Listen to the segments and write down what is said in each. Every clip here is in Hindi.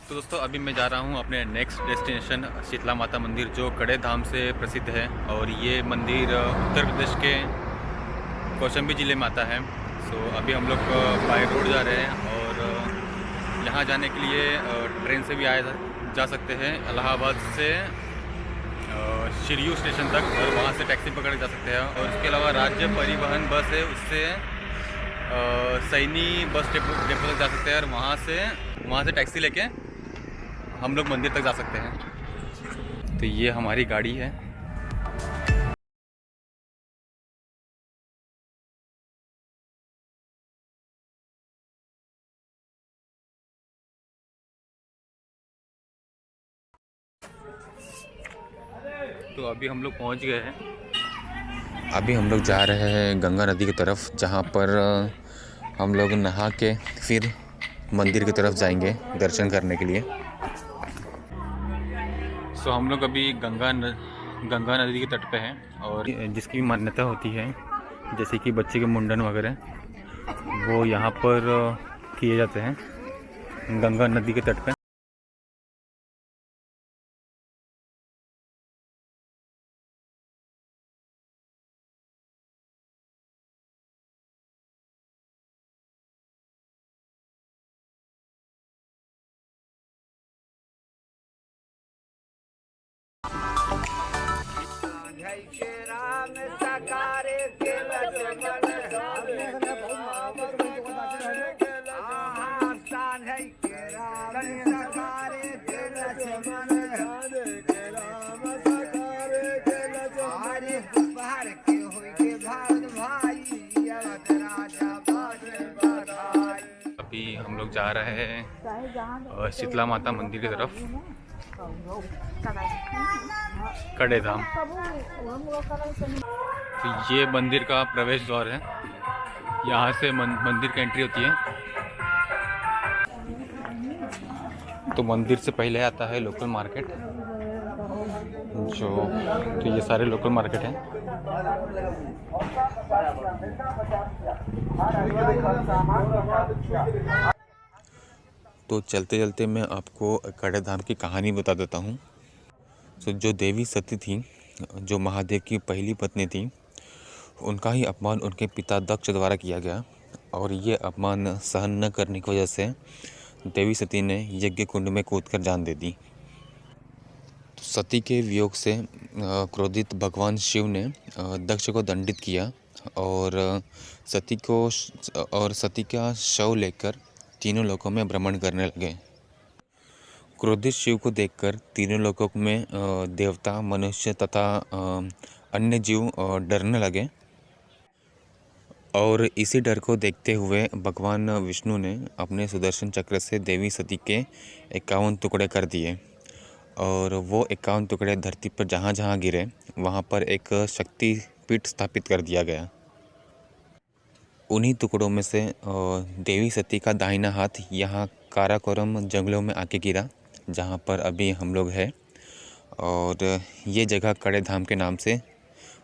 तो दोस्तों अभी मैं जा रहा हूँ अपने नेक्स्ट डेस्टिनेशन शीतला माता मंदिर, जो कड़े धाम से प्रसिद्ध है। और ये मंदिर उत्तर प्रदेश के कौशाम्बी ज़िले में आता है। सो अभी हम लोग बाय रोड जा रहे हैं और यहाँ जाने के लिए ट्रेन से भी आया जा सकते हैं इलाहाबाद से शिरयू स्टेशन तक, और वहाँ से टैक्सी पकड़ के जा सकते हैं। और इसके अलावा राज्य परिवहन बस है, उससे सैनी बस डेपो तक जा सकते हैं, और वहाँ से टैक्सी लेके हम लोग मंदिर तक जा सकते हैं। तो ये हमारी गाड़ी है। तो अभी हम लोग पहुंच गए हैं। अभी हम लोग जा रहे हैं गंगा नदी की तरफ, जहाँ पर हम लोग नहा के फिर मंदिर की तरफ जाएंगे दर्शन करने के लिए। सो हम लोग अभी गंगा नदी के तट पे हैं, और जिसकी मान्यता होती है, जैसे कि बच्चे के मुंडन वगैरह, वो यहाँ पर किए जाते हैं गंगा नदी के तट पे। अभी हम लोग जा रहे हैं शीतला माता मंदिर की तरफ, कड़े धाम। तो ये मंदिर का प्रवेश द्वार है, यहाँ से मंदिर की एंट्री होती है। तो मंदिर से पहले आता है लोकल मार्केट, तो ये सारे लोकल मार्केट हैं। तो चलते चलते मैं आपको कड़े धाम की कहानी बता देता हूँ। तो जो देवी सती थी, जो महादेव की पहली पत्नी थी, उनका ही अपमान उनके पिता दक्ष द्वारा किया गया, और ये अपमान सहन न करने की वजह से देवी सती ने यज्ञ कुंड में कूदकर जान दे दी। तो सती के वियोग से क्रोधित भगवान शिव ने दक्ष को दंडित किया, और सती का शव लेकर तीनों लोकों में भ्रमण करने लगे। क्रोधित शिव को देखकर तीनों लोकों में देवता, मनुष्य तथा अन्य जीव डरने लगे, और इसी डर को देखते हुए भगवान विष्णु ने अपने सुदर्शन चक्र से देवी सती के 51 टुकड़े कर दिए, और वो 51 टुकड़े धरती पर जहाँ जहाँ गिरे वहाँ पर एक शक्ति पीठ स्थापित कर दिया गया। उन्हीं टुकड़ों में से देवी सती का दाहिना हाथ यहाँ काराकोरम जंगलों में आके गिरा, जहाँ पर अभी हम लोग हैं, और ये जगह कड़े धाम के नाम से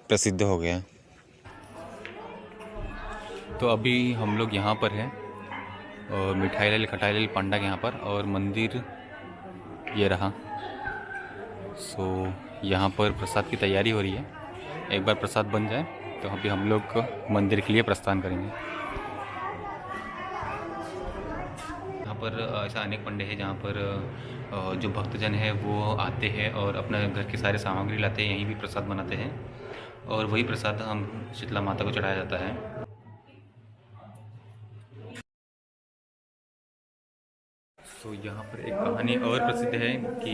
प्रसिद्ध हो गया। तो अभी हम लोग यहाँ पर हैं, और मिठाई लाल खटाई लाल पांडा के यहाँ पर, और मंदिर ये रहा। सो यहाँ पर प्रसाद की तैयारी हो रही है। एक बार प्रसाद बन जाए तो अभी हम लोग मंदिर के लिए प्रस्थान करेंगे। यहाँ पर ऐसा अनेक पंडे हैं जहाँ पर जो भक्तजन है वो आते हैं और अपने घर की सारी सामग्री लाते हैं, यहीं भी प्रसाद बनाते हैं, और वही प्रसाद हम शीतला माता को चढ़ाया जाता है। तो यहाँ पर एक कहानी और प्रसिद्ध है कि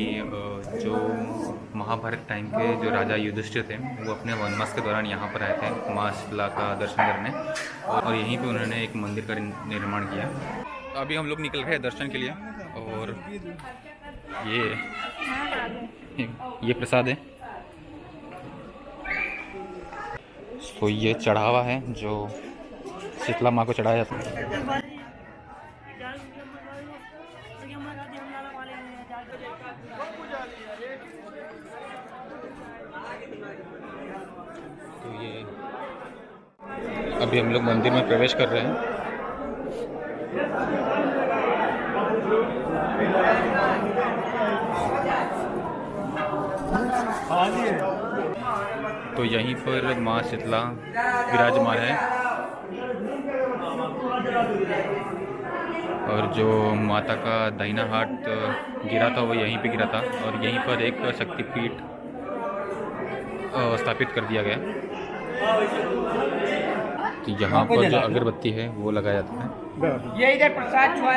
जो महाभारत टाइम के जो राजा युधिष्ठिर थे, वो अपने वनवास के दौरान यहाँ पर आए थे माँ शीतला का दर्शन करने, और यहीं पे उन्होंने एक मंदिर का निर्माण किया। तो अभी हम लोग निकल रहे हैं दर्शन के लिए, और ये प्रसाद है। तो ये चढ़ावा है जो शीतला माँ को चढ़ाया जाता है। तो ये अभी हम लोग मंदिर में प्रवेश कर रहे हैं। तो यहीं पर माँ शीतला विराजमान है और जो माता का दाहिना हाथ गिरा था वो यहीं पे गिरा था और यहीं पर एक शक्तिपीठ स्थापित कर दिया गया। तो यहाँ पर जो अगरबत्ती है वो लगाया जाता है। ये इधर प्रसाद छुआ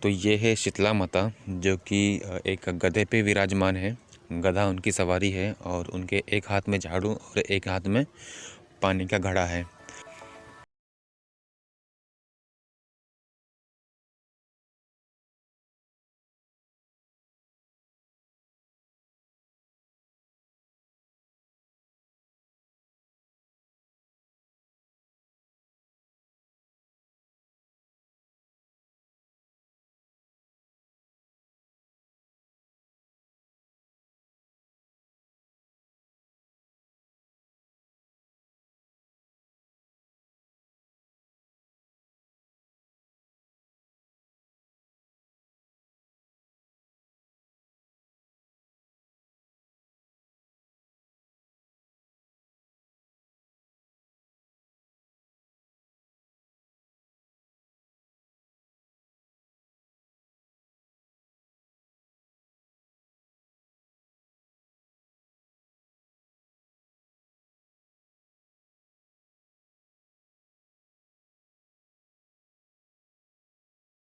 तो ये है शीतला माता जो कि एक गधे पे विराजमान है। गधा उनकी सवारी है और उनके एक हाथ में झाड़ू और एक हाथ में पानी का घड़ा है।